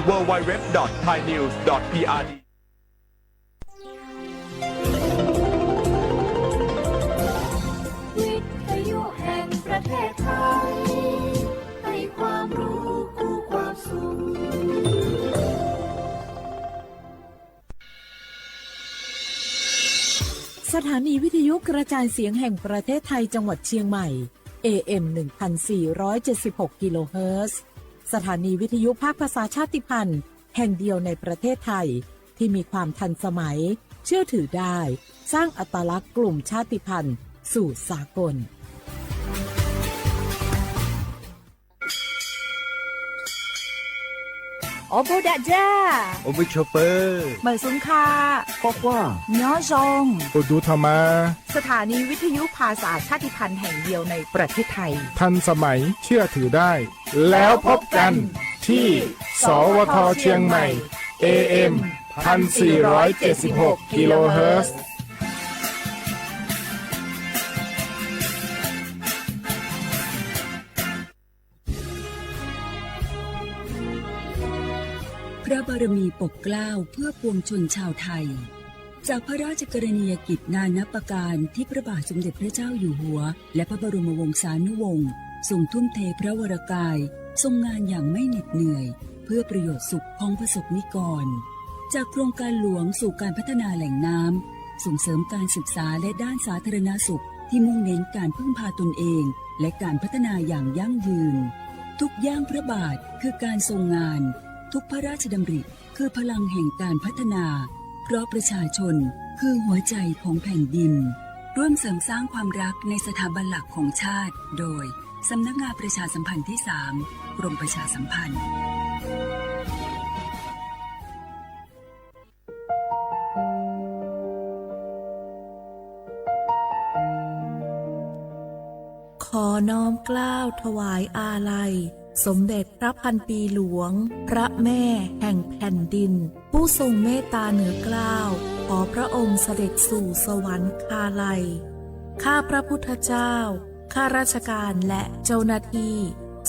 www.thainews.prdวิทยุแห่งประเทศไทยให้ความรู้คู่ความสุขสถานีวิทยุกระจายเสียงแห่งประเทศไทยจังหวัดเชียงใหม่ AM 1476 กิโลเฮิรตซ์สถานีวิทยุภาคภาษาชาติพันธุ์แห่งเดียวในประเทศไทยที่มีความทันสมัยเชื่อถือได้สร้างอัตลักษณ์กลุ่มชาติพันธุ์สู่สากลโอโบดะจ้าโอบิชเปอร์เหมยซุนคาก็ว่าย้อซงอุดูธรรมาสถานีวิทยุภาษาชาติพันธุ์แห่งเดียวในประเทศไทยทันสมัยเชื่อถือได้แล้วพบกันที่สวทเชียงใหม่ AM 1476 กิโลเฮิรตซ์พระบารมีปกเกล้าเพื่อปวงชนชาวไทยจากพระราชกรณียกิจนานับประการที่พระบาทสมเด็จพระเจ้าอยู่หัวและพระบรมวงศานุวงศ์ทรงทุ่มเทพระวรกายทรงงานอย่างไม่เหน็ดเหนื่อยเพื่อประโยชน์สุขของประสบนิกรจากโครงการหลวงสู่การพัฒนาแหล่งน้ำส่งเสริมการศึกษาและด้านสาธารณสุขที่มุ่งเน้นการพึ่งพาตนเองและการพัฒนาอย่างยั่งยืนทุกย่างพระบาทคือการทรงงานทุกพระราชดำริคือพลังแห่งการพัฒนาเพราะประชาชนคือหัวใจของแผ่นดินร่วมเสริมสร้างความรักในสถาบันหลักของชาติโดยสำนักงานประชาสัมพันธ์ที่ 3 กรมประชาสัมพันธ์ขอน้อมเกล้าถวายอาลัยสมเด็จพระพันปีหลวงพระแม่แห่งแผ่นดินผู้ทรงเมตตาเหนือเกล้าขอพระองค์เสด็จสู่สวรรคาลัยข้าพระพุทธเจ้าข้าราชการและเจ้าหน้าที่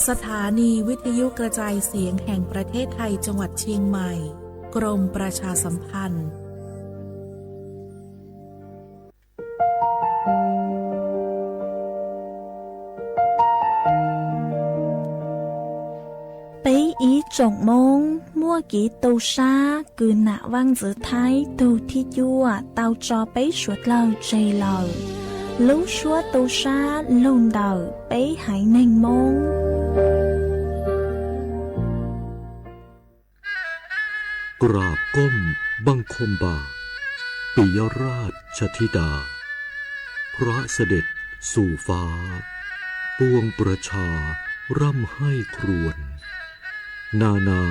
สถานีวิทยุกระจายเสียงแห่งประเทศไทยจังหวัดเชียงใหม่กรมประชาสัมพันธ์ý trọng môn mua kỹ tàu xa cứ nạ văn giữa thái tàu thi chua tàu cho bấy suốt lờ chây lờ lú xua tàu xa lùn đờ bấy hãy nành môn กราบก้มบังคมบาทปิยราชธิดาพระเสด็จสู่ฟ้าปวงประชาร่ำให้ครวญนานา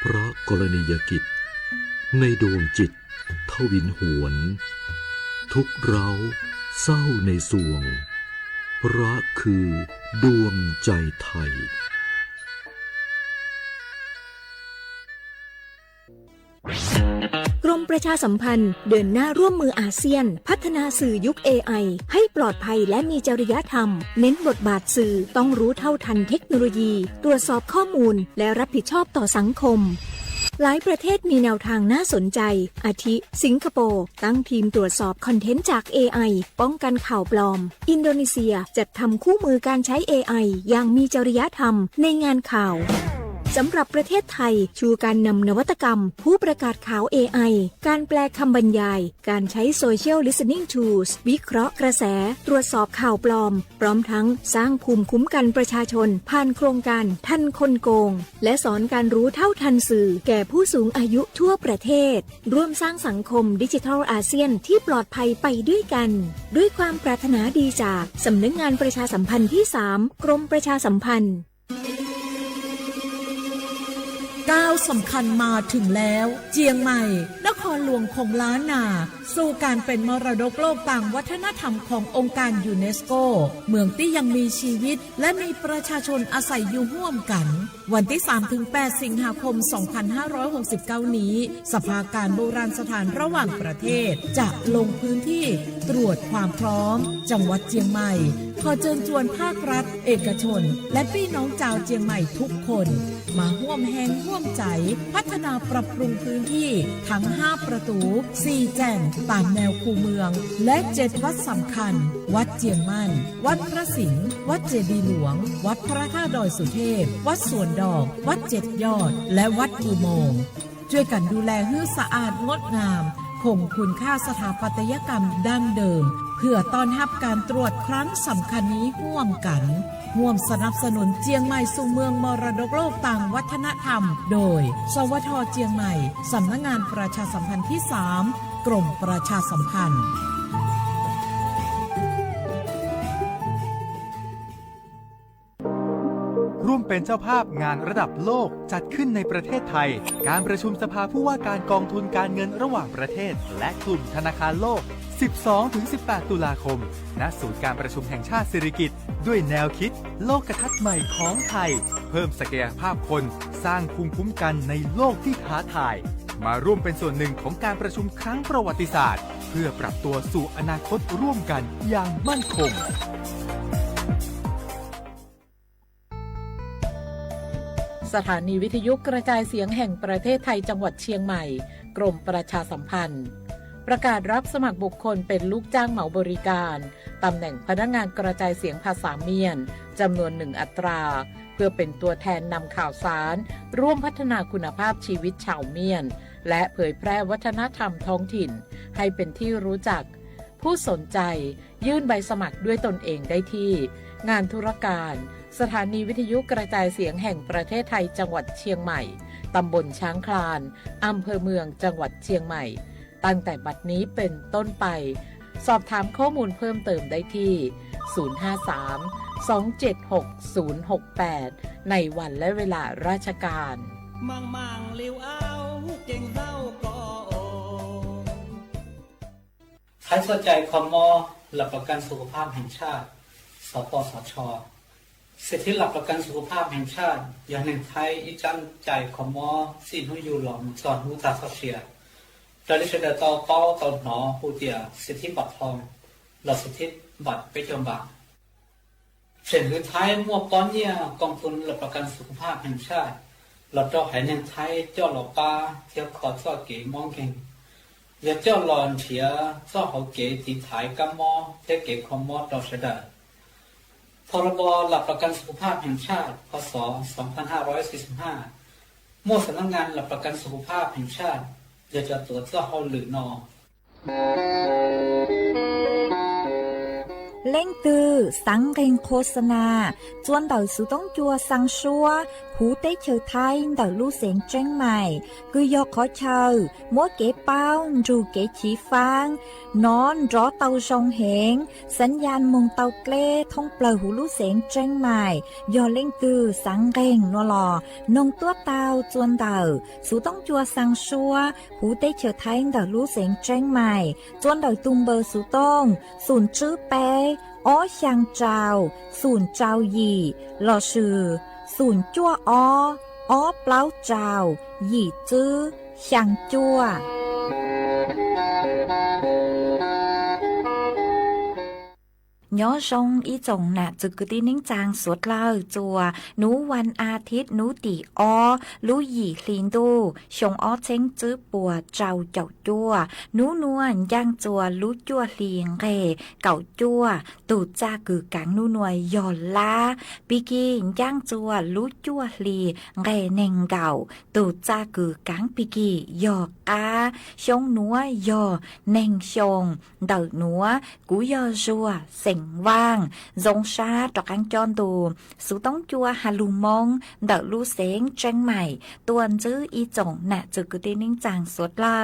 พระกรณียกิจในดวงจิตทวินหวนทุกเร้าเศร้าในสวงพระคือดวงใจไทยกรมประชาสัมพันธ์เดินหน้าร่วมมืออาเซียนพัฒนาสื่อยุค AI ให้ปลอดภัยและมีจริยธรรมเน้นบทบาทสื่อต้องรู้เท่าทันเทคโนโลยีตรวจสอบข้อมูลและรับผิดชอบต่อสังคมหลายประเทศมีแนวทางน่าสนใจอาทิสิงคโปร์ตั้งทีมตรวจสอบคอนเทนต์จาก AI ป้องกันข่าวปลอมอินโดนีเซียจัดทำคู่มือการใช้ AI อย่างมีจริยธรรมในงานข่าวสำหรับประเทศไทยชูการนำนวัตกรรมผู้ประกาศข่าว AI การแปลคำบรรยายการใช้ Social Listening Tools วิเคราะห์กระแสตรวจสอบข่าวปลอมพร้อมทั้งสร้างภูมิคุ้มกันประชาชนผ่านโครงการทันคนโกงและสอนการรู้เท่าทันสื่อแก่ผู้สูงอายุทั่วประเทศร่วมสร้างสังคมดิจิทัลอาเซียนที่ปลอดภัยไปด้วยกันด้วยความปรารถนาดีจากสำนักงานประชาสัมพันธ์ที่ 3 กรมประชาสัมพันธ์ก้าวสำคัญมาถึงแล้วเจียงใหม่นครหลวงของล้านนาสู่การเป็นมรดกโลกต่างวัฒนธรรมขององค์การยูเนสโกเมืองที่ยังมีชีวิตและมีประชาชนอาศัยอยู่ร่วมกันวันที่ 3-8 สิงหาคม 2569 นี้สภาการโบราณสถานระหว่างประเทศจะลงพื้นที่ตรวจความพร้อมจังหวัดเจียงใหม่ขอเชิญชวนภาครัฐเอกชนและพี่น้องชาวเจียงใหม่ทุกคน มาร่วมแห่งร่วมใจพัฒนาปรับปรุงพื้นที่ทั้ง5ประตู4แจ่งตามแนวคูเมืองและ7วัดสำคัญวัดเจียงมั่นวัดพระสิงห์วัดเจดีย์หลวงวัดพระธาตุดอยสุเทพวัดสวนดอกวัด7ยอดและวัดอุโมงค์ช่วยกันดูแลให้สะอาดงดงามคงคุณค่าสถาปัตยกรรมดั้งเดิมเพื่อต้อนรับการตรวจครั้งสำคัญนี้ร่วมกันร่วมสนับสนุนเจียงใหม่สู่เมืองมรดกโลกต่างวัฒนธรรมโดยสวท.เจียงใหม่สำนักงานประชาสัมพันธ์ที่3กรมประชาสัมพันธ์ร่วมเป็นเจ้าภาพงานระดับโลกจัดขึ้นในประเทศไทยการประชุมสภาผู้ว่าการกองทุนการเงินระหว่างประเทศและกลุ่มธนาคารโลก 12-18 ตุลาคม ณ ศูนย์การประชุมแห่งชาติสิริกิติ์ด้วยแนวคิดโลกทัศน์ใหม่ของไทยเพิ่มศักยภาพคนสร้างภูมิคุ้มกันในโลกที่ท้าทายมาร่วมเป็นส่วนหนึ่งของการประชุมครั้งประวัติศาสตร์เพื่อปรับตัวสู่อนาคตร่วมกันอย่างมั่นคงสถานีวิทยุกระจายเสียงแห่งประเทศไทยจังหวัดเชียงใหม่กรมประชาสัมพันธ์ประกาศรับสมัครบุคคลเป็นลูกจ้างเหมาบริการตำแหน่งพนักงานกระจายเสียงภาษาเมียนจำนวน1อัตราเพื่อเป็นตัวแทนนำข่าวสารร่วมพัฒนาคุณภาพชีวิตชาวเมียนและเผยแพร่วัฒนธรรมท้องถิ่นให้เป็นที่รู้จักผู้สนใจยื่นใบสมัครด้วยตนเองได้ที่งานธุรการสถานีวิทยุกระจายเสียงแห่งประเทศไทยจังหวัดเชียงใหม่ตำบลช้างคลานอำเภอเมืองจังหวัดเชียงใหม่ตั้งแต่บัดนี้เป็นต้นไปสอบถามข้อมูลเพิ่มเติมได้ที่053-276-068ในวันและเวลาราชการมังเลี้ยวเอาเก่งเศร้าก็โอใครสนใจคมหลักประกันสุขภาพแห่งชาติสปสช.สิทธิหลักประกันสุขภาพแห่งชาติอย่างหนึ่งไทยอีจันใจคมสิ่งที่อยู่หลอมสอนหูตาเสียเราได้เสนอต่อเป้าต่อหนอผู้เดียสิทธิบัตรทองหลักสิทธิบัตรไปจำบังเส้นคือไทยมั่วก้อนเนี่ยกองทุนหลักประกันสุขภาพแห่งชาติเราเจ้าหายหนึ่งไทยเจ้าหล่อปลาเที่ยวขอดซ้อเก๋มองเก่งอย่าเจ้าหลอนเฉียซ้อเขาเก๋ตีถ่ายกำมอเที่ยวเก๋คอมมอต่อเสด็จพรบหลักประกันสุขภาพแห่งชาติพ.ศ. 2545มั่วสำนักงานหลักประกันสุขภาพแห่งชาติจะตรวจเจ้าเขาหรือนอเล่งตือสังเกงโฆษณาจวนเต่าสุต้องจัวสังชัวหูเต้เชอไทยเต่าลู่เสียงเจ้งใหม่คือยอกขอเชอมัวเก๋เป้าจูเก๋ฉีฟางนอนรอเต่าชงเหงสัญญาณมงเต่าเกล้ท่องเปล่าหูลู่เสียงเจ้งใหม่ยอเล่งตือสังเกงนัวหลอนงตัวเต่าจวนเต่าสุต้องจัวสังชัวหูเต้เชอไทยเต่าลู่เสียงเจ้งใหม่จวนเต่าตุงเบอร์สุต้องศูนย์ชื่อเป้อ้อช่างเจ้าศูนย์เจ้าหยี่หล่อชื่อศูนย์จั่วอ้อเปล่าเจ้าหยี่จื้อช่างจั่วย้อชงอีจงน่ะจึกกึตินิ่งจางสวดเล่าจัวหนูวันอาทิตย์หนูตีอ้อลู่หยี่ลีนดูชงอ้อเช้งจื้อปัวเจ้าเจ้าจั่วหนูนวลย่างจัวลู่จั่วเลียงเร่เก่าจั่วตูจ้ากือกังนูนวยย่อนลาปีกี้ย่างจัวลู่จั่วลีเร่เน่งเก่าตูจ้ากือกังปีกี้ย่อกาชงนัวยอเน่งชงเดาหนัวกูยอจัวเส็งว่างดงชาตอกอังจอนตูสูต้องจัวฮาลูมงเดาลูเสงเจงใหม่ตัวจื้ออีจงน่ะจึกกึตินิ่งจางสวดเล่า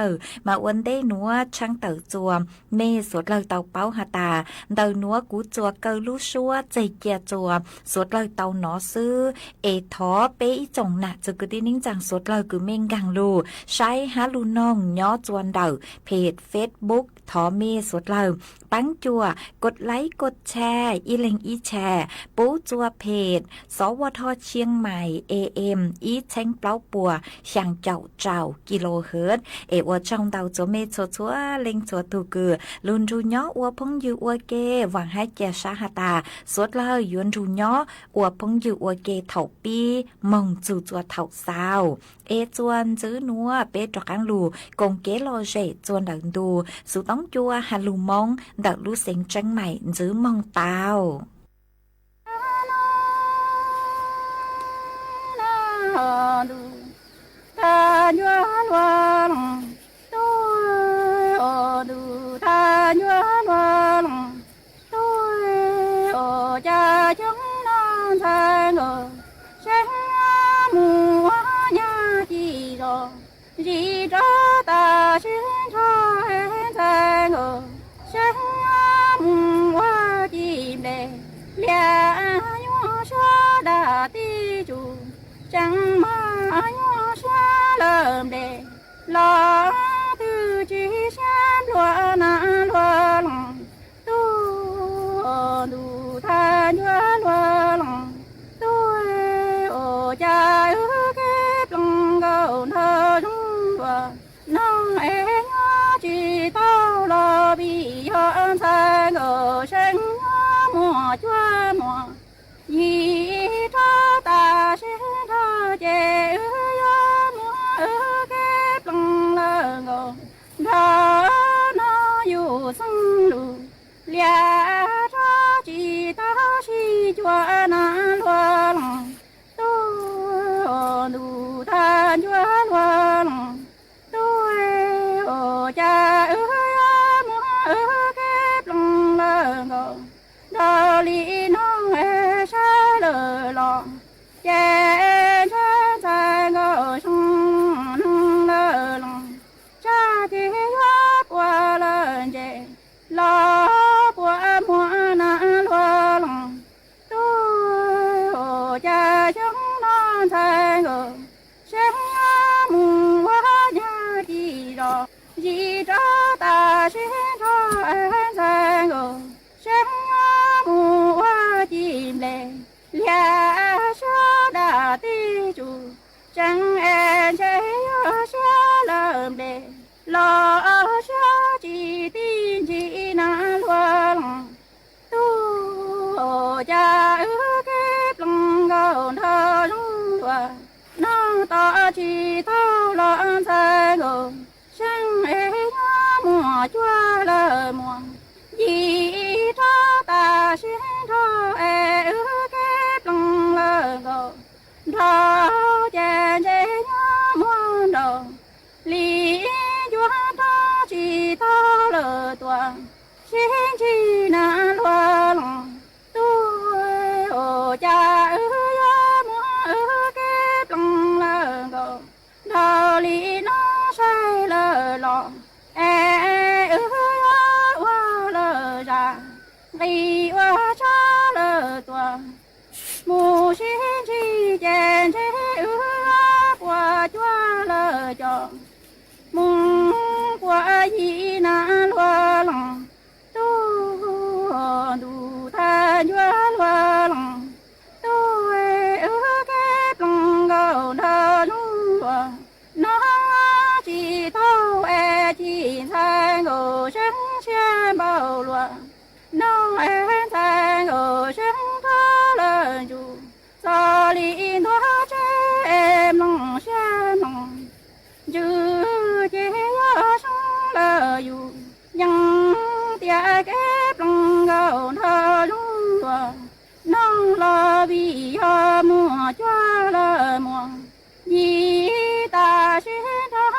มาวันได้หนัวช่างเต๋อจัวเมสวดเลยเตาเป้าหาตาเดาหนัวกูจัวเกลูชัวใจเกียจัวสวดเลยเตาหนอซื้อเอทอเปอีจงน่ะจึกกึตินิ่งจางสวดเลยกูเมงกังลูใช้ฮาลูน้องย้อจวนเดาเพจเฟซบุ๊กทอเมสวดเลยปังจัวกดไลค์ก กดแชร์อีเล็งอีแชร์ปูจัวเพจสวทเชียงใหม่ AM อีแชงเปล่าปัวช่างเจ้ากิโลเฮิรตซ์ว่าช่องเตาจัวเมชัวเล็งจัวตูกือลุนจูย้ออัวพงยูอัวเกหวังให้แกชาฮาตาสวดเลยยวนจูย้ออัวพงยูอัวเกเถาปีมองจูจัวเถาซาวจวนจื้อนัวเปตรกังลูกงเกโลเจจวนดังดูสุต้องจัวฮัลลูมองดักลูเซ็งจังใหม่จื้อมองเตาta nhuan hoa lòng tôi ở đủ ta nhuan hoa lòng tôi ở cha chúng non sang ở sáng mùa nhà chỉ cho ta xin cho hết sang ở sáng mùa chim đè lia nhuan xóa đã ti chủ chẳng mà lầm đề lo từ chỉ xem loa na loa lòng tu đủ tha nhua loa lòng tôi ở cha ước kết lòng gầu thơ chúng và nông em nhớ chỉ tao lo bị hơn sang ở sen mùa chua mùa gì cho ta sẽ cho chè đó nóอยู่ซึ่งลูเลียcho chỉ tao chỉ cho na loa lòng tôi đủ than cho loa lòng tôi ở cha mua kết lòng lơ ngờ đó lý nó sẽ lơ lòng chè cha cha ngờ sung lơ lòng cha thì qua lần về lo qua mua na lo lòng tôi ở cha chúng non thay ngờ sáng mùng qua nhà gì cho ta sẽ cho em thay ngờ sáng mùng qua chim lệ lia số đã ti chủ chẳng em sẽ lầm đề lo cho chỉ tin chỉ na loa lòng tu cha ước kết lòng gầu thơ loa nó ta chỉ thâu lo thay gầu sáng mùa chua lờ mùa gì cho ta xin cho ước kết lòng lờ gầu thơ cha dễ nhớ muôn đầu lý chúa ta chỉ ta lờ toàn xin chi na loa lòng tôi ở cha mua kết lòng lờ gầu thơ lý nó sai lờ lòng hoa lờ ra vì hoa cha lờ toàn mù xin chi chèn thế qua chúa lờ chọn mùng qua gì na loa lòng tu đủ tha chúa loa lòng tôi kết lòng gầu thơ loa nó chỉ thâu chỉ thay ngồi sáng xe bao loa nó thay ngồi sáng thơ lời dù sao lý nó trẻ em lòng xe lòng chứ chế sống lờ dù nhưng tia kép lòng gầu thơ đúng nông lo vì mùa cho lờ mùa vì ta sẽ thơ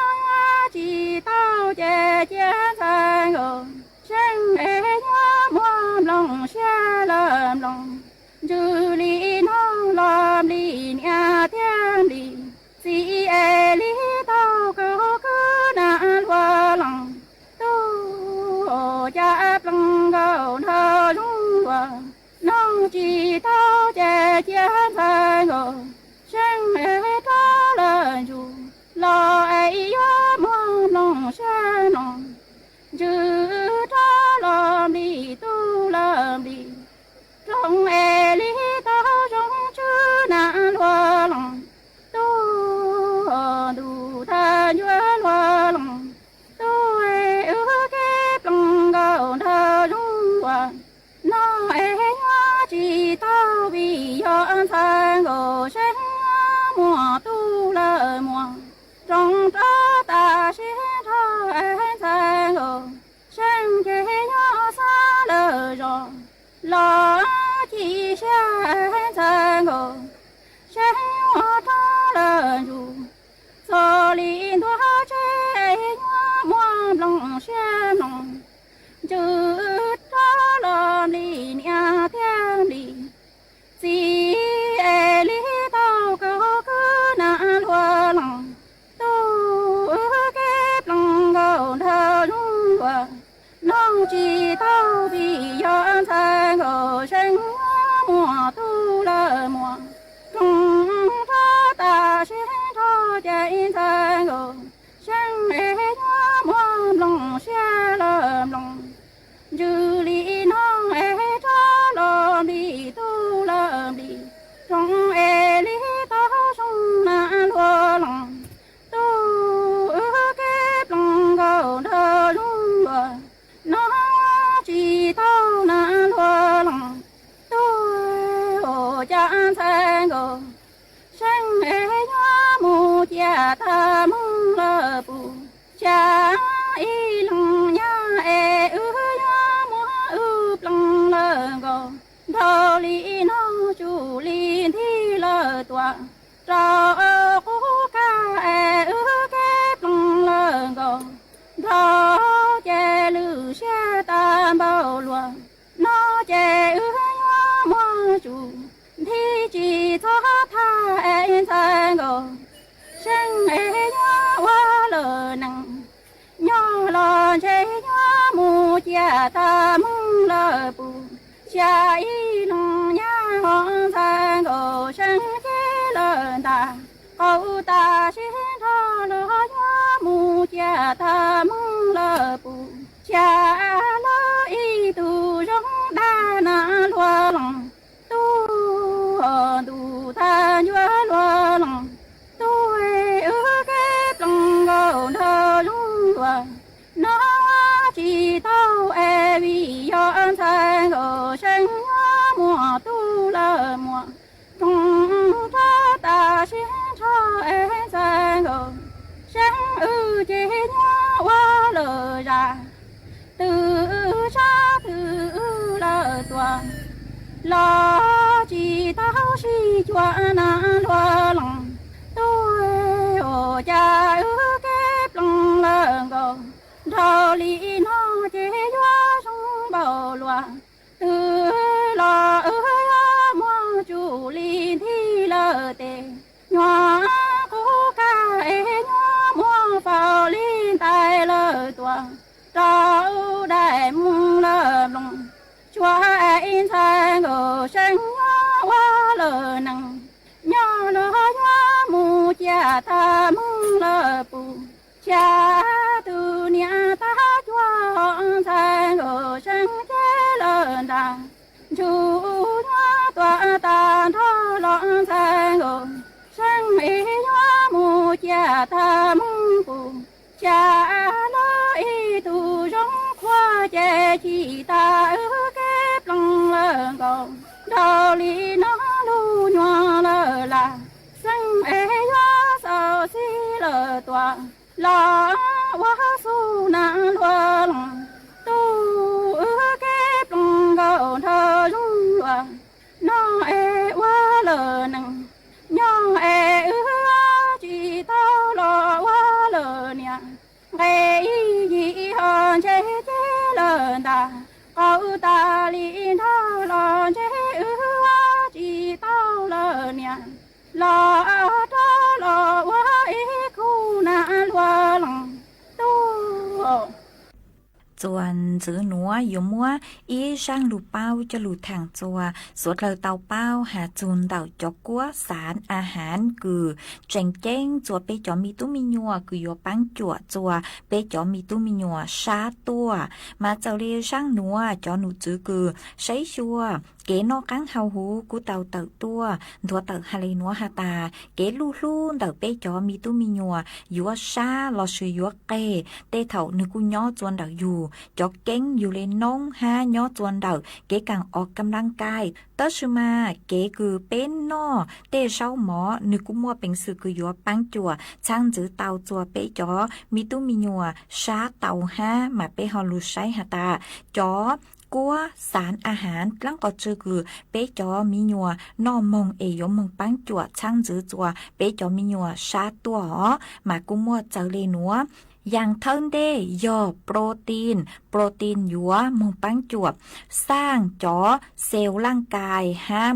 chỉ tao che che sang ngờ sáng nhớ mua lòng xe lầm lòng chứ lý nó làm lý nhà thiên lý si lý tao cứ na loa lòng tu cha lòng gầu thơ đúng nông chỉ tao che che sang ngờ sáng thơ lời dù lo ấy mua lòng xe lòng chứ thơ làm đi tu làm đi ta mong lơ bù cha y lăng nha e ư ya mua ư lăng lơ go thâu li nó chủ li thi lơ tòa trò cô ca e ư kép lăng lơ go thâu chè lư xe ta bao lùa nó chè ư ya mua chủ thi chỉ cho tha e sang go sinh e ya wa lơ năng nhỏ lo chế ya mu cha ta mong lơ bù cha y lòng nha hoàng sang go sinh chế lơ ta câu ta xin tha lo ya mu cha ta mong lơ bù cha lơ y tu rong đa na lua lòng tu tu tha nhua lua lòng tu ư kép lòng go thơ lung lua nó chỉ tao e vì yon sang go sinh mùa tu lơ mùa tung ta ta xin cho e sang go sinh ư chế nhua qua lơ ra từ cha từ lơ tòa lo chỉ tao si chua na lo lòng tôi ô cha ư kép lòng lơ go thâu li nó chế hoa sông bầu loa từ lo ư ya mua chủ li thi lơ tề nhòa cô ca e nhòa mua phao li tai lơ tòa trâu đại mung lơ lòng chua e sang go sinh hoa lơ năng nhỏ lơ ya mu cha ta mung lơ bù cha tu nia ta chua sang go sinh chế lơ ta chu nha tòa ta tho lon sang go sinh y ya mu cha ta mung bù cha lơ y tu rong khoa chế chi ta ư kép lòng lơ go đào li nó lu nhòa lơ là sinh e ya sao si lơ tòa la wa su na lua lòng tu ư kép lòng go thơ lung lua nó e wa lơ năng nhỏ e ư chỉ tao lo wa lơ nia nghe gì hơn chế chế lơ ta câu ta li thao lo chế ư chỉ tao lơ nia lo thao lo wa e khu na lua lòng tu ส่วนจื้อหนัวอยู่มัวอีช่างลูเป้าจะลูทางจัวสวดเลยเตาเป้าหาจูนเต่าจอกกัวสารอาหารคือเจงเจ้งจัวไปจอมีตุ้มีญัวคือยัวปังจัวจัวไปจอมีตุ้มีญัวชาตัวมาเจ้าเรียช่างหนัวจอหนูจื้อคือใช้ชัวเก๋นอกังเฮาหูกูเต่าเต่าตัวตัวเต่าฮาเลนัวฮาตาเก๋ลู่ลู่เต่าไปจอมีตุ้มีญัวยัวชาลอชื่อยัวเกเตเถ่านึกูย่อจวนเต่าอยู่จอกเก้งอยู่เลนน้องห้าย่อจวนเต่าเก๋กังออกกำลังกายเตอชื่อมาเก๋คือเป็นนอเตเช้าหมอนึกูมัวเป็นสื่อคือยัวปังจัวช่างจื้อเต่าจัวไปจอมีตุ้มีญัวชาเต่าห้ามาไปฮอลูใช้ฮาตาจอกัวสารอาหารลังก็จือคือเปจอมีญัวนอมงเอยมงปังจัวช่างจื้อจัวเปจอมีญัวชาตัวมากุมัวเจอเลนัวอย่างเทิงเดยอโปรตีนยัวหมูปังจวบสร้างจอเซลล์ร่างกาย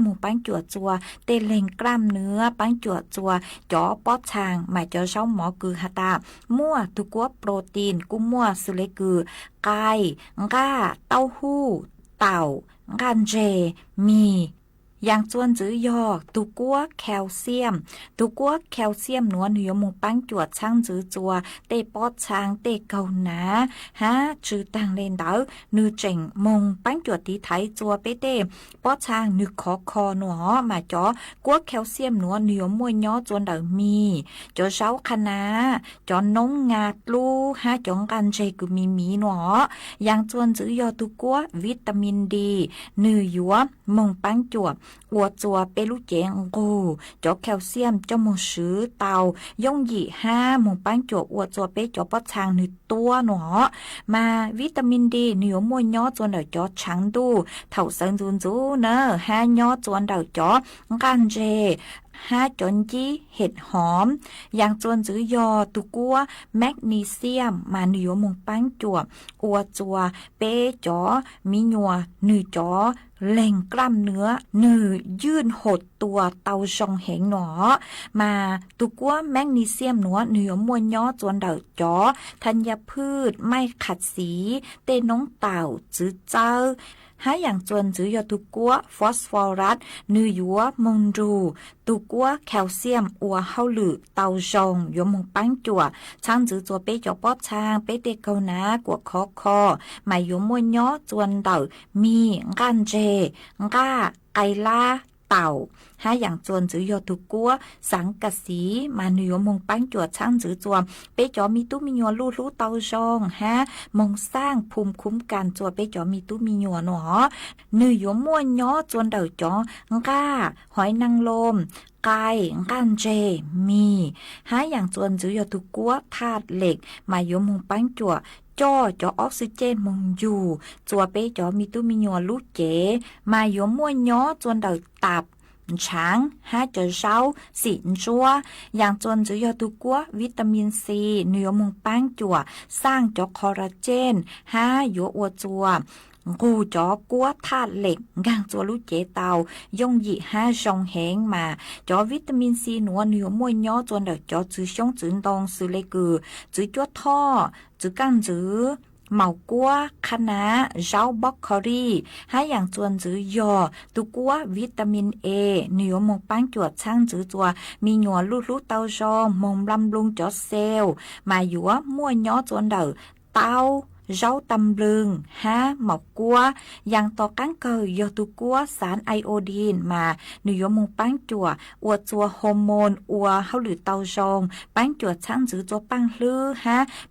หมูปังจวดจัวเตเล็งกล้ามเนื้อปังจวดจัวจอป๊อดชางหมายจอเช้าหมอคือฮาตามั่วทุกัวโปรตีนกุมั่วสุเลคือไก่ก้าเต้าหู้เต่ากันเจมีอย่างจวนจื้อยอกตุกัวแคลเซียมหนัวเหนือหมูปังจวดช่างจื้อจัวเตปอดช้างเตเกาหนาจื้อต่างเลนเดานือเจ๋งมงปังจวดตีไทยจัวเปเตปอดช้างนึกคอหนัวมาจ่อกัวแคลเซียมหนัวเหนือมวยย่อจวนเดามีจ่อเช้าคณะจ่อนงงาดลูจ่องกันเจกุมีหนัวอย่างจวนจื้อยอตุกัววิตามินดีนือยัวมงปังจวบ อัวจัวเปลูเจงกูจอแคลเซียมจอมงซื้อเตาย่งหยี่ห้ามงปังจัวอัวจัวเปจอปอชางหนึ่งตัวหนอมาวิตามินดีเหนียวมวยย่อจวนเดาจอช้างดูเถ่าเซิงจูนจูเนอห้าย่อจวนเดาจอกันเจ5 จนจีเห็ดหอมอย่างจวนจื้อยอตุกัวแมกนีเซียมมาหนิวมงปังจวบอัวจัวเปจอมีญัวหนือจอแหล่งกล้ามเนื้อหนือยื่นหดตัวเตาชงเหงหนอมาตุกัวแมกนีเซียมหนัวเหนือมวยย่อจวนเดาจอธัญพืชไม่ขัดสีเต้น้องเต่าจื้อเจ้าหาอย่างจวนจื้อยอตุกัวฟอสฟอรัสเนื้อยัวมงรูตุกัวแคลเซียมอัวเฮาหลือเตาจงยมงปังจัวช่างจื้อจัวเปจอปอชางเปเตเกาหนากวคอหมายยมมวยย่อจวนเดามีกันเจก้าไกล่าเต่าหาอย่างจวนจื้อยอตุกัวสังกะสีมาหนิวมงปังจัวช่างจื้อจัวเปจอมีตู้มีญัวลู่เตาจงฮะมงสร้างภูมิคุ้มกันจัวเปจอมีตู้มีญัวหนอเนื้อยมมวยย่อจวนเดาจอก้าหอยนางรมไก่กันเจมีหาอย่างจวนจื้อยอตุกัวธาตุเหล็กมายมงปังจัวจอออกซิเจนมงอยู่จัวเปจอมีตู้มีญัวลูกเจมายมมวยย่อจวนเดาตับช้าง5 จอเช้าสินจัวอย่างจนจื้อยอตุกัววิตามินซีเนื้อมงปังจัวสร้างจอคอลลาเจน5ยัวอัวจัวกูจอกัวธาตุเหล็กกางจัวลูกเจเตาย่งหยี่5 ชงเหงมาจอวิตามินซีหนัวเนื้อมวยย่อจวนเดาจอจื้อชงจื้อตองซื้อเลยกือจื้อจัวท่อจื้อกังจื้อเหมากัวคะน้าเจ้าบล็อกโคลีให้อย่างจวนจื้อยอตุกัววิตามินเอเนื้อมงปังจวดช่างจื้อจัวมีหนัวลู่เตาจอมงบำรุงจอเซลมาอยู่ว่ามั่วย่อจวนเดาเตาเจ้าตำลึงหมอกกัวอย่างต่อกั้งเกยยอตุกัวสารไอโอดีนมาหนือมงปังจัวอวดจัวฮอร์โมนอัวเฮาหรือเตาจงปังจวดช่างจื้อจัวปังลือ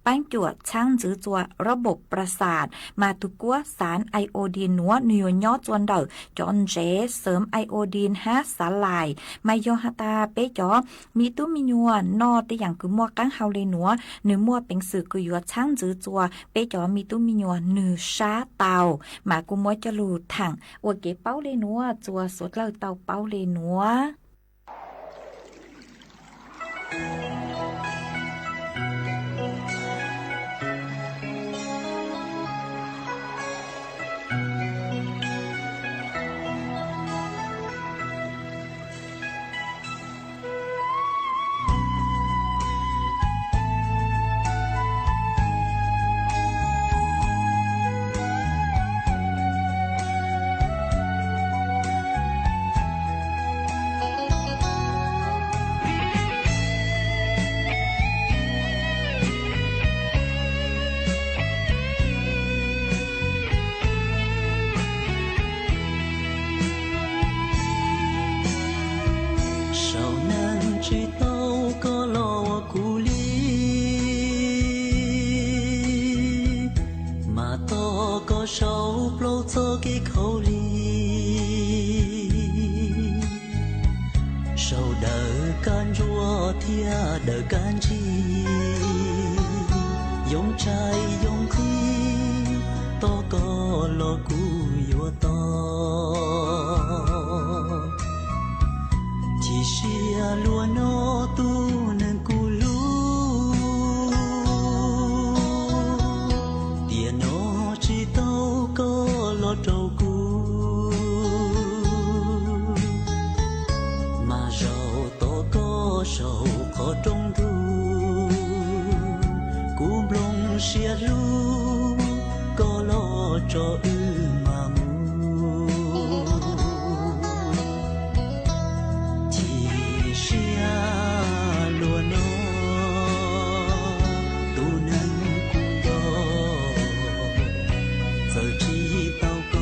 ปังจวดช่างจื้อจัวระบบประสาทมาตุกัวสารไอโอดีนหนัวเนื้อย่อจวนเดาจอนเจเสริมไอโอดีนสาลายมายอฮาตาเปจอมีตู้มีญัวนอแต่อย่างคือมัวกั้งเฮาเลยหนัวเนื้อมัวเป็นสื่อคือยัวช่างจื้อจัวเปจอมีตู้มีญัวเนื้อชาเตามากุมัวจะลูถังอวดเก็บเป้าเลยหนัวจัวสดเล่าเตาเป้าเลยหนัวđời can chi yong chai yong khi to có lo cu yo to chỉ xia lúa nó tu nên cu lu tiền nó chỉ tao có lo trâu cu mà giàu to có giàu khó trong ru cú blong xia lu có lo cho mà mu chỉ xia lúa nó tu nâng cung đó giờ chỉ tao có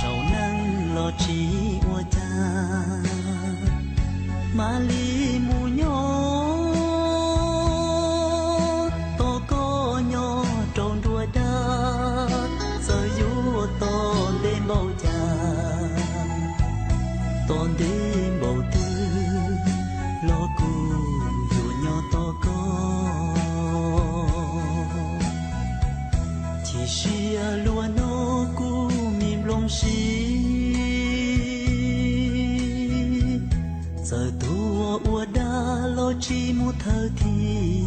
sau nâng lo chỉ qua cha mà li mu nhỏ to có có thì xia lúa nó cũ mìm lông xí giờ tua ua đa lo chi mu thơ thì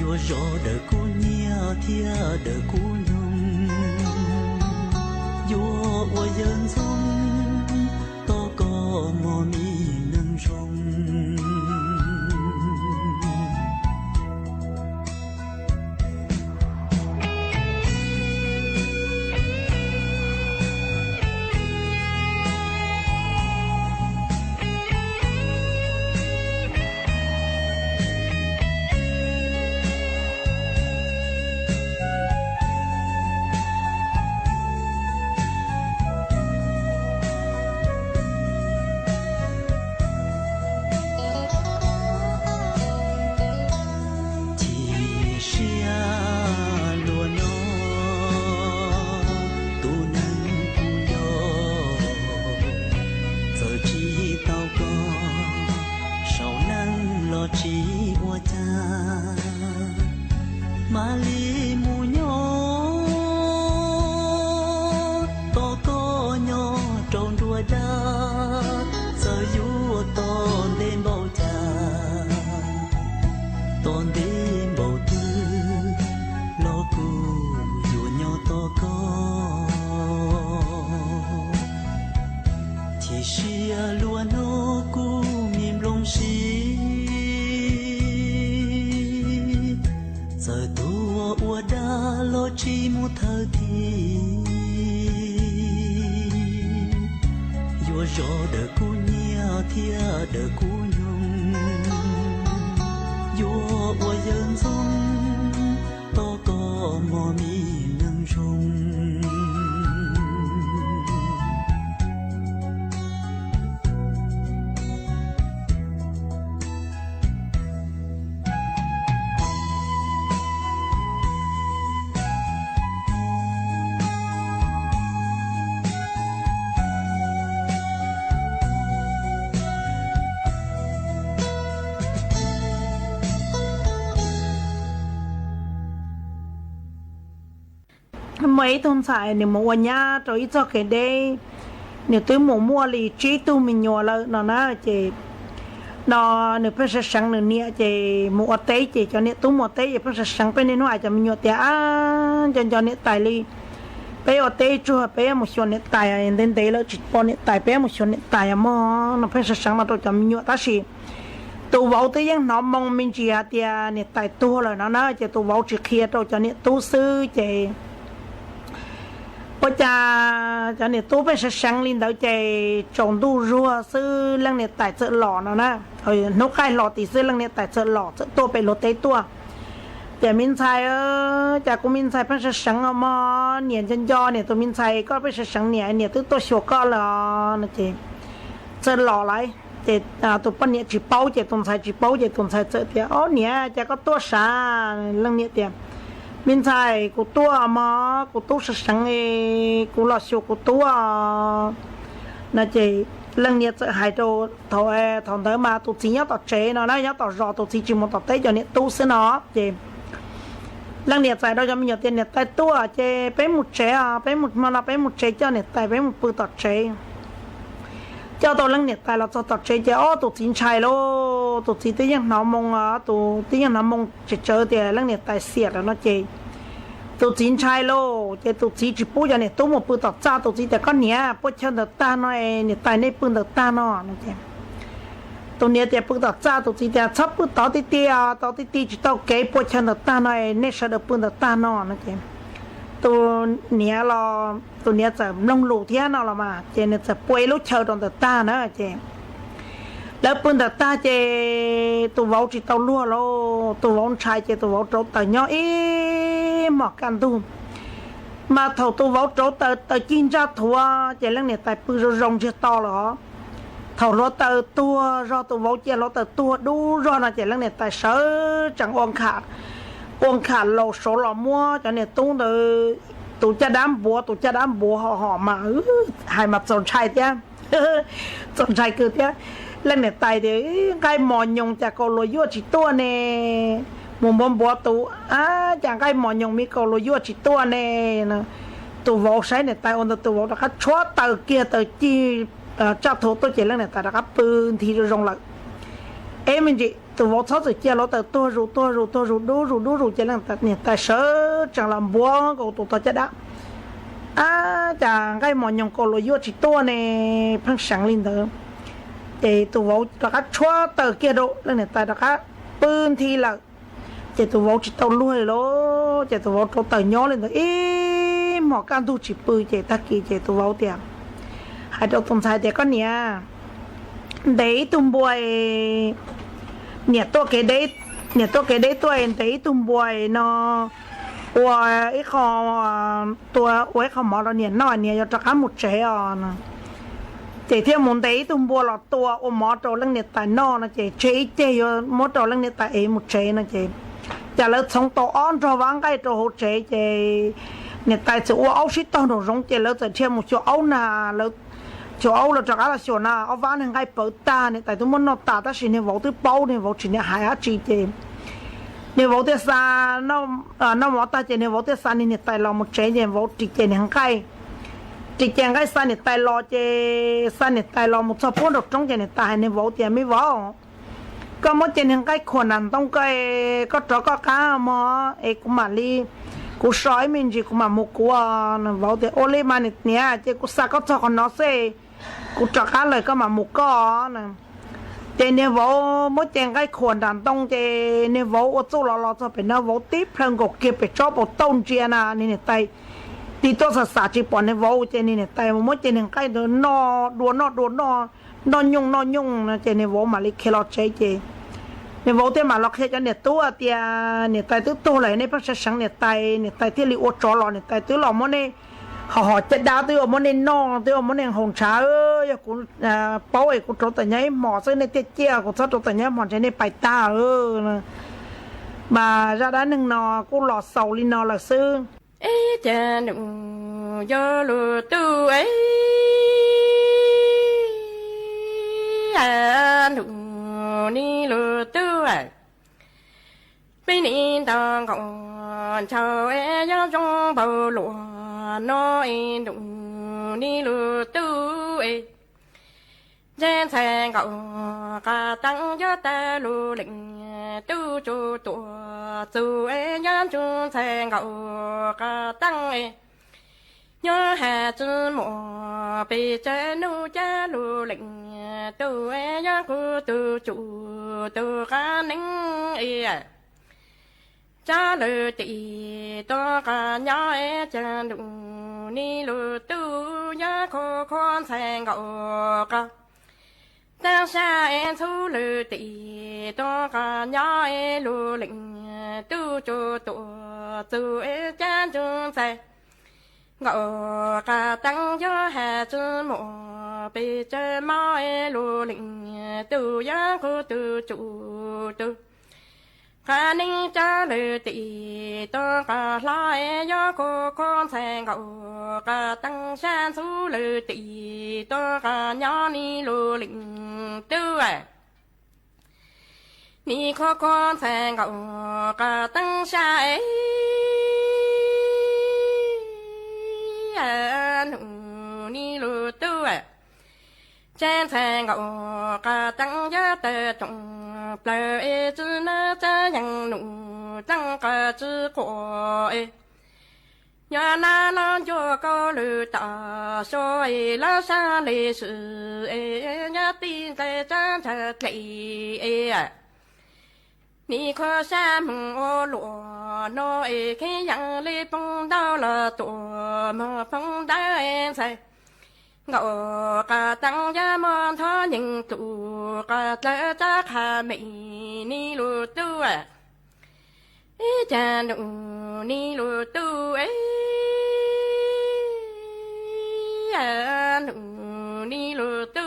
yo rõ đời cô nia thia đời cô nhung yo ua dân dung to có mò mi nâng rong mấy thôn xài nếu mua nhà rồi cho cái đây nếu tôi mua lì trí tôi mình nhỏ là nó na chị nó nếu phải sáng nữa nè chị mua tết chị cho nên tôi mua tết chị phải sáng bên này nó cho mình nhỏ té cho nên tài li bây ở tết chưa bây một số này tài đến đây là chỉ bỏ này tài bây một số này tài mà nó phải sáng mà tôi cho mình nhỏ ta xí tôi vào tới những nó mong mình chỉ thì này tài tôi là nó na chị tôi vào chỉ kia tôi cho nên tôiซื้อ chị bây giờ cho nên tôi phải sáng lên đó chạy trồng đu rùa sư lăng này tại chợ lò nó nè rồi nó khai lò thì sư lăng này tại chợ lò chợ tôi phải lột tây tua để mình xài chả có mình xài phải sáng mà niệm chân do này tôi mình xài có phải sáng niệm tôi sửa có là nó chị chợ lò lại để tôi bắt niệm chỉ bao để tôi xài chợ thì niệm chả có tôi sáng lăng niệm tiền mình xài của tôi mà của tôi sẽ sáng của lò xô của tôi là chị lần nhiệt sẽ hai đồ thằng đó mà tôi chỉ nhớ tao chế nó nhớ tao rõ tôi chỉ một tao tết cho nên tôi sẽ nó chị lần nhiệt xài đâu cho mình nhiều tiền nhiệt tay tôi chị bé một chế bé một mà là bé một chế cho nhiệt tay bé một bự tao chế cho tôi lần nhiệt tay là cho tao chế chứ tôi chỉ xài luôn tôi chỉ tới những nó mong tôi tới những nó mong chỉ chơi thì lần nhiệt tay xiết là nó chị tôi chỉ xài luôn chứ tôi chỉ bố cho này tôi một bữa tao cha tôi chỉ để con nhẹ bố cho được ta nói nhiệt tay này bữa được ta nó chị tôi nhớ để bữa tao cha tôi chỉ để sắp bữa tao tí chỉ tao kế bố cho được ta nói này sẽ được bữa được ta nó chị tôi nhớ là tôi nhớ sẽ nông lụt thế nào là mà chị nên sẽ quay lúc chờ trong được ta nữa chịแล้วปืนแต่ตาเจตัววาวจิตตัวลัวโลตัววาวชายเจตัววาวโจแต่ย่อหมอกกันตูมาเท่าตัววาวโจแต่กินจ้าทัวเจเรื่องเนี่ยแต่ปืนรงเจตอหรอเท่ารถแต่ตัวรอตัววาวเจรถแต่ตัวดูรอนะเจเรื่องเนี่ยแต่เสือจังองขาดโลโซโลมัวจะเนี่ยตุ้งตัวจะดำบัวห่อมาหายมาสนใจเตี้ยสนใจคือเตี้ย lên này tay thì cái mỏ nhung chả có lối vô chỉ tua nè muốn bom bò tụ chẳng cái mỏ nhung mi có lối vô chỉ tua nè tụ vô sai này tay ôn tụ vô đã cắt chóa từ kia từ chi cho thủ tôi chỉ lên này tay đã cắt pư thì rồi rong lại em mình chị tụ vô sáu rồi chia nó từ tua rủ đu chỉ lên tay này tay sớ chẳng làm bùa có tụ tôi chết đã chẳng cái mỏ nhung có lối vô chỉ tua nè phăng sáng lên đó thì tụ vô đã cắt chóa từ kia độ lên này tay đã cắt pư thì là chỉ tụ vô chỉ tàu lui đó chỉ tụ vô tàu nhỏ lên đó mỏ can tu chỉ bự chỉ ta kỳ chỉ tụ vô tiền hai đầu tôm sai thì có nhỉ đấy tôm bùi nhỉ tôi cái đấy tôi đấy tôm bùi nó ôi khó tôi ôi khó mỏ nó nhỉ nói nhỉ cho cá một chế chỉ theo muốn đấy tôm bùi là tôi ôm mỏ trâu lưng nhiệt tài nó chỉ chế mỏ trâu lưng nhiệt tài một chế nó chỉ chả lỡ sống to on cho vắng cái trâu hỗ chế chỉ nhiệt tài chỗ áo xít to đồ giống chỉ lỡ chỉ thêm một chỗ áo nà lỡ chỗ áo là cho cá là chỗ nà áo ván hàng cái bờ ta nhiệt tài tôi muốn nó ta xin nhiệt vào tới bao nhiệt vào chỉ nhiệt hai á chỉ chỉ nhiệt vào tới xa nó mỏ ta chỉ nhiệt vào tới xa nhiệt tài lo một chế nhiệt vào chỉ chỉ hàng cái chỉ chàng cái san nhiệt tài lo chế san nhiệt tài lo một số phút được trong nhiệt tài nhiệt vào tiền mới vào có một trên những cái khuẩn ăn trong cái có chó có cá mà ấy cũng mà đi cũng sói mình chỉ cũng mà một cua vào thì ô lê mà nè chứ cũng sao có cho con nó xe cũng chó cá lời có mà một con nè thì nếu vào một trên cái khuẩn ăn trong thì nếu vào ở chỗ lò cho phải nó vào tiếp hơn có kia phải cho một tông chia nè nên tay thì tôi sẽ xả chỉ bỏ nếu vào trên nên tay một trên những cái nó đuổi nó nhung trên nếu vào mà lấy kia lọt chơi chơi nếu vô thế mà lọc hết cho nhiệt tua thì nhiệt tài tứ tua lại này bác sẽ sáng nhiệt tài thì liệu cho lọ nhiệt tài tứ lọ món này họ chết đá tứ món này non tứ món này hồng trà ơi cũng bao ấy cũng trộn tại nhảy mỏ dưới này tiết chia cũng trộn tại nhảy mỏ trên này bài ta mà ra đá nưng nọ cũng lọ sầu lên nọ là sư ấy cha đừng do lừa tu ấy đừng ni lừa tư bên đi ta còn chờ em trong trong bầu lụa nói đụng ni lừa tư trên xe cậu cả tăng cho ta lù lệnh tư chu tụ dù em nhắm chung xe cậu cả tăng nhớ hà chữ mùa bị trái nu cha lù lệnh tu e nhớ cô tu chủ tu cá nính cha lư tị to cả nhớ e cha đụng ni lù tu nhớ cô con sang gạo cả ta xa e thu lư tị to cả nhớ e lù lệnh tu chủ tu e cha chung sang ngọ cả tăng gió hà chữ mùa bị chơi mói lù lịnh từ gió cô từ chủ từ cả ninh cha lư tị to cả lai gió cô con sang ngọ cả tăng san su lư tị to cả nhỏ ni lù lịnh tư ni cô con sang ngọ cả tăng sa ấy ni lù tu trên xe ngọ cả tăng giá tờ trọng bờ chữ na cha yang nụ tăng cả chữ cổ nhà na lan cho câu lư ta soi la sa lì sự nhà tin tại cha thật lì ni khó xa mừng ô lụa nói khi nhận li phong đau là tổ mà phong đau em say ngọ cả tăng gia mòn thọ những tụ cả lỡ chắc hà mỹ ni lù tu cha nụ ni lù tu nụ ni lù tu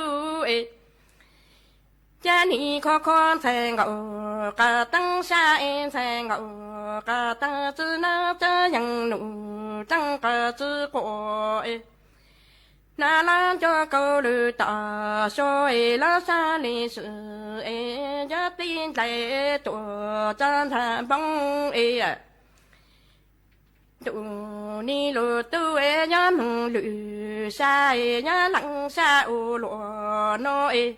cha ni khó con sang ngọ cả tăng xa em sang ngọ cả tăng chữ na cha yang nụ tăng cả chữ cổ na lan cho câu lư tỏ soi la sa li sự e gia tin tại tổ chân thà bông e tụ ni lô tu e nhá mừng lư sa e nhá lăng sa u lô no e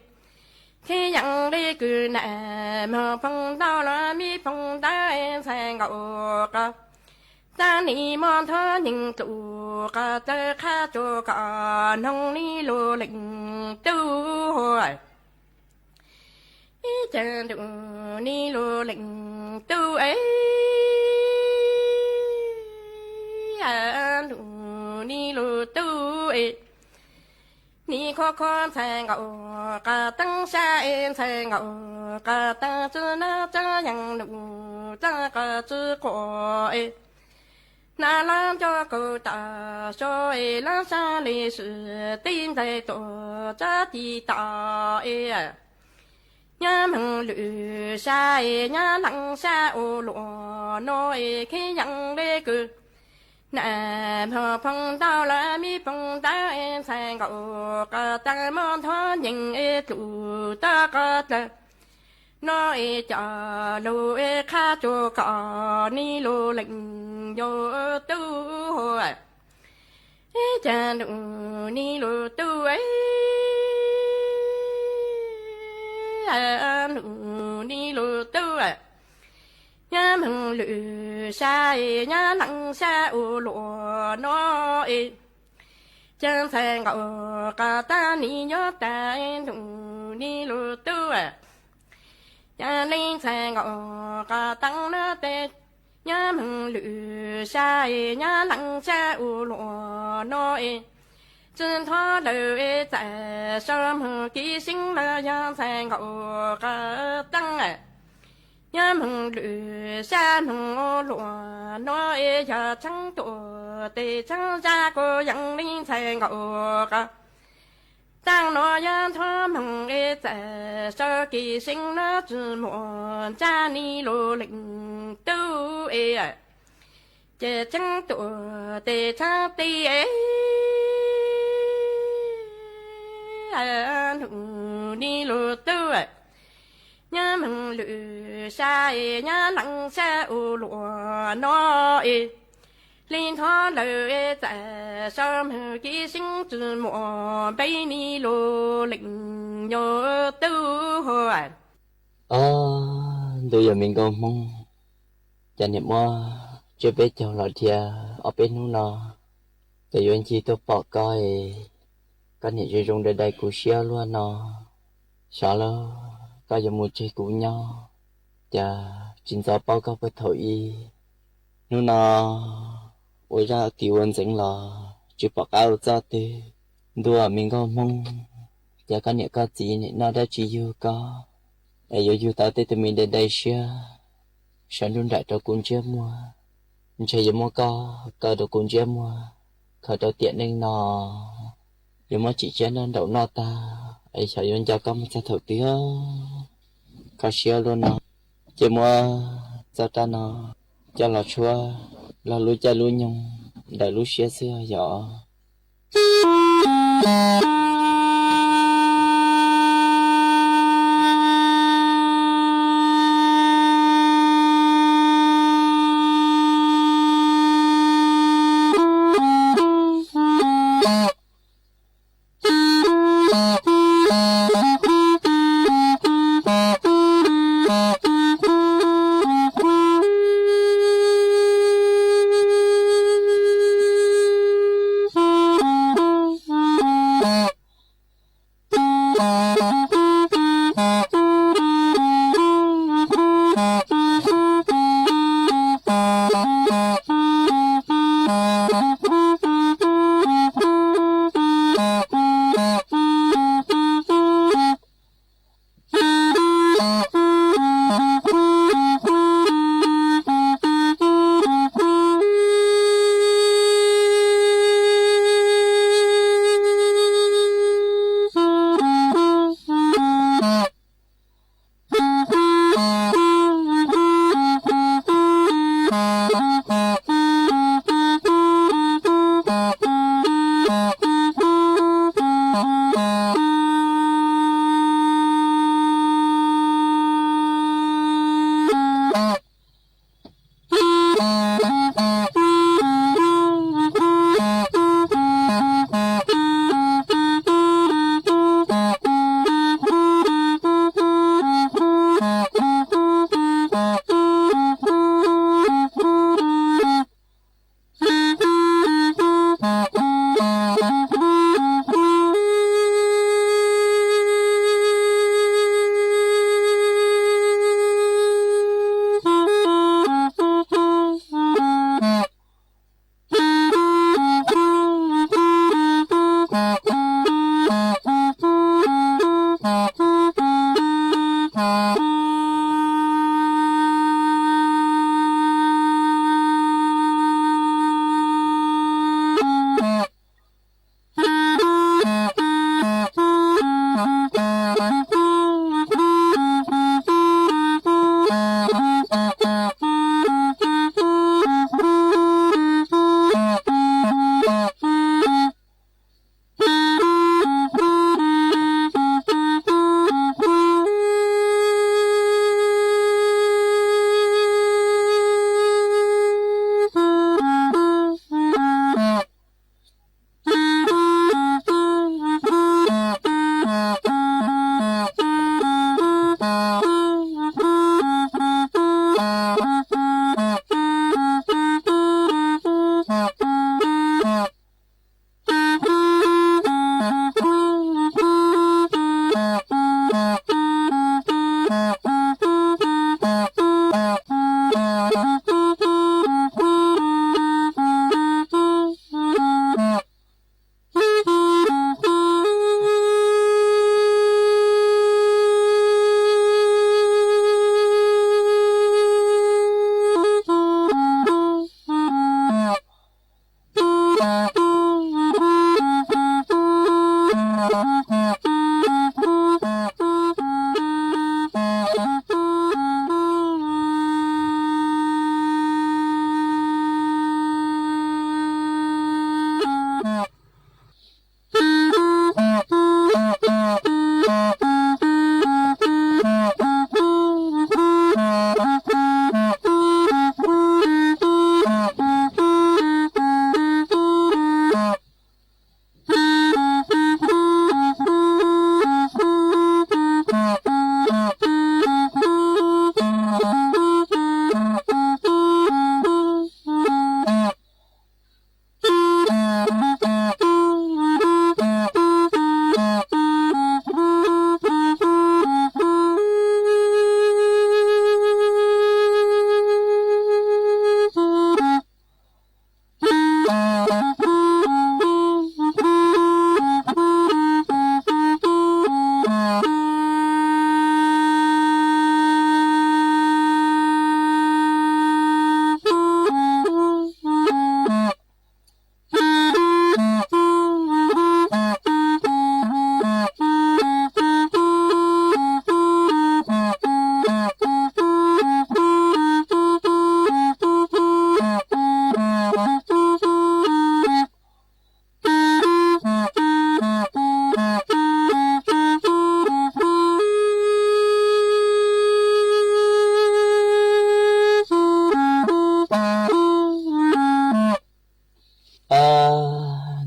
khi nhận đi cứ nè mà phong đau là mi phong đau em sang ngậu cả ta ni mòn thơ nhìn tụ cả tơ khá cho cả nông ni lô lệnh tu hồi chân tụ ni lô lệnh tu ấy tụ ni lô tu ấy ni khó khó sang ngậu cả tăng xa em sang ngậu cả tăng chưa na chưa nhận đủ ta cả chưa có ấy na làm cho cô ta soi la sa li sự tin tại tổ cha ti ta e nhá mừng lự sa e nhá lăng sa ô lọ nói khi nhận đi cứ nè mà phong đau là mi phong đau em sang ngậu cả ta mong thọ nhìn e tụ ta cả ta nói cho lô e khá cho cả ni lô lệnh vô tu hồi cha đủ ni lô tu ấy đủ ni lô tu à nhá mừng lự sa nhá lăng sa u lô nói chân sang ngậu cả ta ni nhớ ta đủ ni lô tu à cha linh sang ngọ cả tăng nó tê nhá mừng lự sa nhá lăng sa u lọ nói chân thọ lời tại sớm ký sinh là nhá sang ngọ cả tăng nhá mừng lự sa mừng ô lọ nói cha chẳng tổ tê chẳng ra cô yang linh sang ngọ cả tăng nó yan thọ mừng e tại sơ kỳ sinh nó chỉ một cha ni lô lệnh tu e chế chẳng tổ tê cha tê e ni lô tu e nhá mừng lự sa e nhá lăng sa u lô nó e linh thọ lời tại sớm ký sinh từ mùa bay ni lô lệnh nhớ tu hồi bây giờ mình còn mong cho niệm mua chưa biết cho lọ thia ở bênนู้นnọแต่ยันchi tôi bỏ coi cái này chỉ dùng để đây cú xia luôn nọ sao lo cái giờ mua chơi cú nhau và chính giờ bao cao với thổiนู้นnọ ôi ra kiểu anh dẫn là chỉ bỏ cao ra thì đùa mình có mong giờ cái này cái gì này nó đã chỉ yêu có ai yêu tao thì mình đến đây xia sáng luôn đại cho con chia mua chơi giờ mua có đồ con chia mua khởi đầu tiện nên nó giờ mua chỉ chia nên đậu no ta ai sợ yêu cho con sẽ thử tí có xia luôn nó chỉ mua cho ta nó cho là chua là lúa cha lúa nhung đại lúa xía xưa nhỏ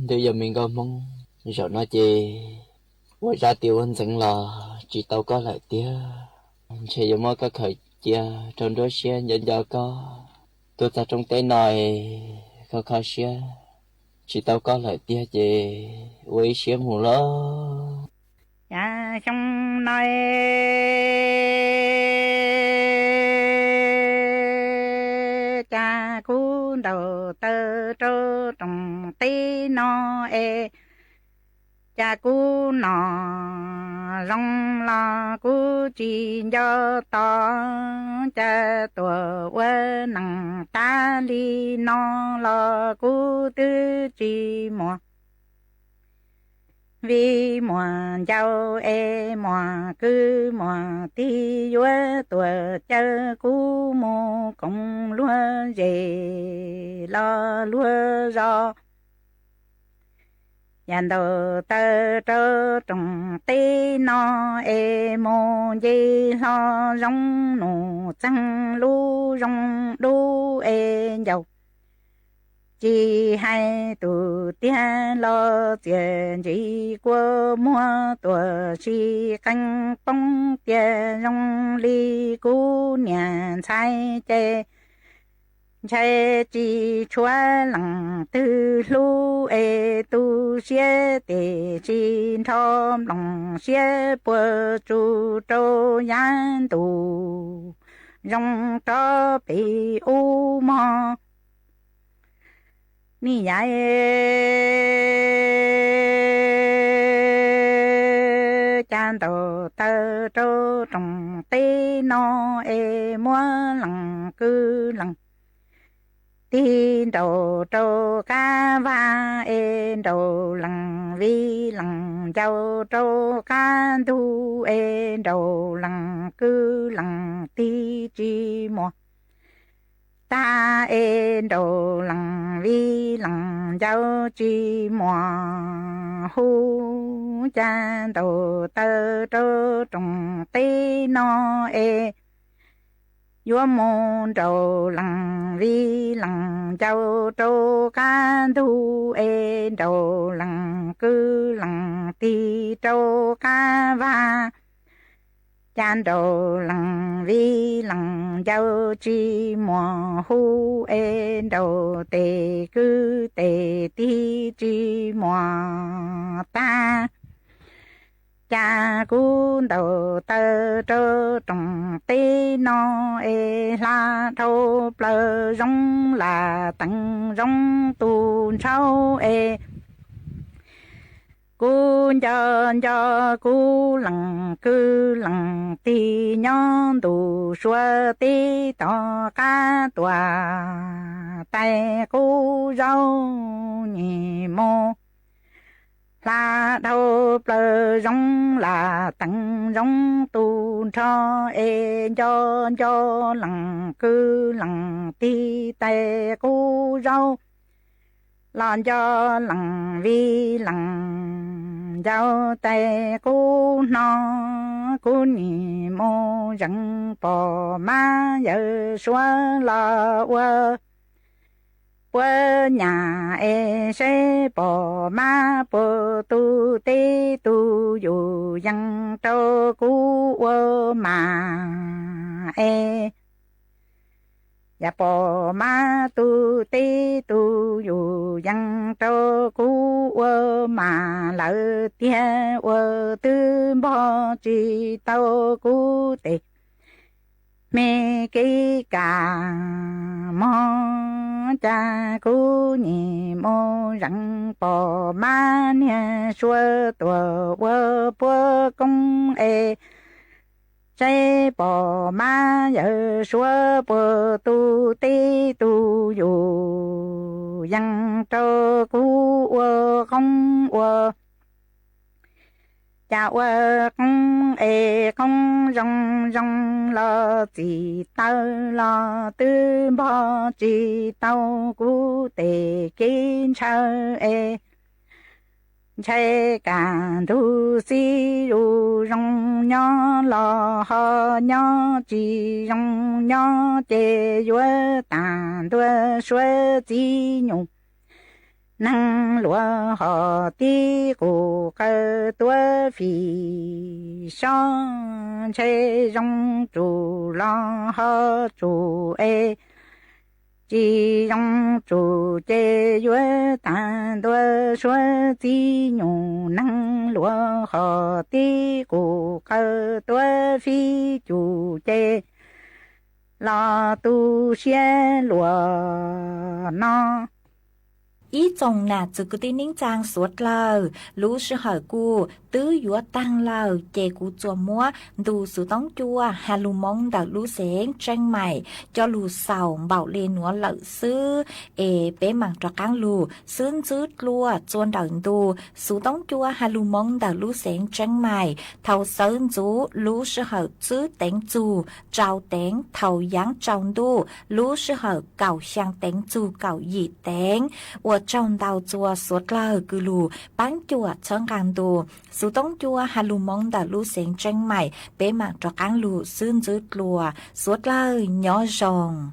Bây giờ mình có mong rồi nói chị ngoài ra tiêu anh dẫn là chị tao có lại tía chị giờ mới có khởi chia trong đó xe nhận giờ có tôi ta trong tay này khó khó xe chị tao có lại tía chị quay xe mù lo cha trong này cha cú đầu tơ trơ trong tí nó cha cú nọ rong la cú chỉ cho to cha tuổi quê nằng ta li nó la cú tư chỉ mùa vì mùa giàu mùa cứ mùa tí quê tuổi cha cú mù công lúa về lo lúa rau dàn đầu tơ trơ trồng tê nó mô dê lo rong nụ trăng lu rong đu dầu chỉ hai tụ tiền lo tiền chỉ qua mua tuổi chỉ canh bông tiền rong ly cú nhà trái chè trái chỉ chúa lăng từ lu tu xe để chỉ thom lòng xe bờ chu trâu yan tu rong cho bị u mò ni giải chan tổ tơ trâu trồng tê no mua lăng cư lăng tin đầu trâu cá va đầu lăng vi lăng châu trâu cá thu đầu lăng cư lăng ti chi mùa ta đầu lăng vi lăng châu chi mùa hu cha đầu tơ trâu trồng tê no vua môn đầu lăng vi lăng châu trâu cá thu đầu lăng cư lăng ti trâu cá va chan đầu lăng vi lăng châu chi mùa hu đầu tề cư tề ti chi mùa ta cha cú đầu tơ trơ trồng tê no la thâu plơ rong là tăng rong tu sau cú cho cú lăng cư lăng ti nhon tu xua ti to cá tòa tay cú rau nhì mô la đâu plơ rong là tăng rong tu cho lăng cư lăng ti tay cú rau làm cho lăng vi lăng rau tay cú nó cú nhì mô răng bò má giờ xóa la quơ quơ nhà sẽ bò má bò tu tê tu dù dân trâu cú quơ mà dạ bò má tu tê tu dù dân trâu cú quơ mà lỡ tia quơ tư bò chỉ tàu cú tê mê cái cả mò cha cú nhì mô răng bò má nha xua tùa quơ bơ công trái bò má giờ xua bơ tu tê tu dù dân trơ cú quơ không quơ chào con con rong rong lo chỉ tao lo tư bỏ chỉ tao cú tề kiến chờ chạy cả tu si ru rong nhỏ lo ho nhỏ chỉ rong nhỏ chê vua tàn tua suy chỉ nhung năng lúa họ tí của cơ tua phi son chê rong chủ lo ho chủ chỉ rong chủ chê vua tàn tua suy chỉ nhung năng lúa họ tí của cơ tua phi chủ chê lo tu xie lúa nó ý chồng nà từ cái tin nín trang suốt lờ lũ sư hỏi cu tứ dúa tăng lờ chè cu chùa múa đủ sự tống chua hà lù mong đào lũ sáng tranh mày cho lù sầu bảo lên núa lợ sư bé mảng cho cáng lù sướng dứt lùa chuôn đào đủ sự tống chua hà lù mong đào lũ sáng tranh mày thầu sơn rú lũ sư hỏi chữ tén chù trao tén thầu dáng tròn đu lũ sư hỏi cào sang tén chù cào dị tén trong đào chùa suốt lờ cứ lù bán chùa chân càng đồ số tống chùa hà lù mong đào lù sáng tranh mày bé mạng cho cán lù xương dứt lùa suốt lờ nhỏ rồng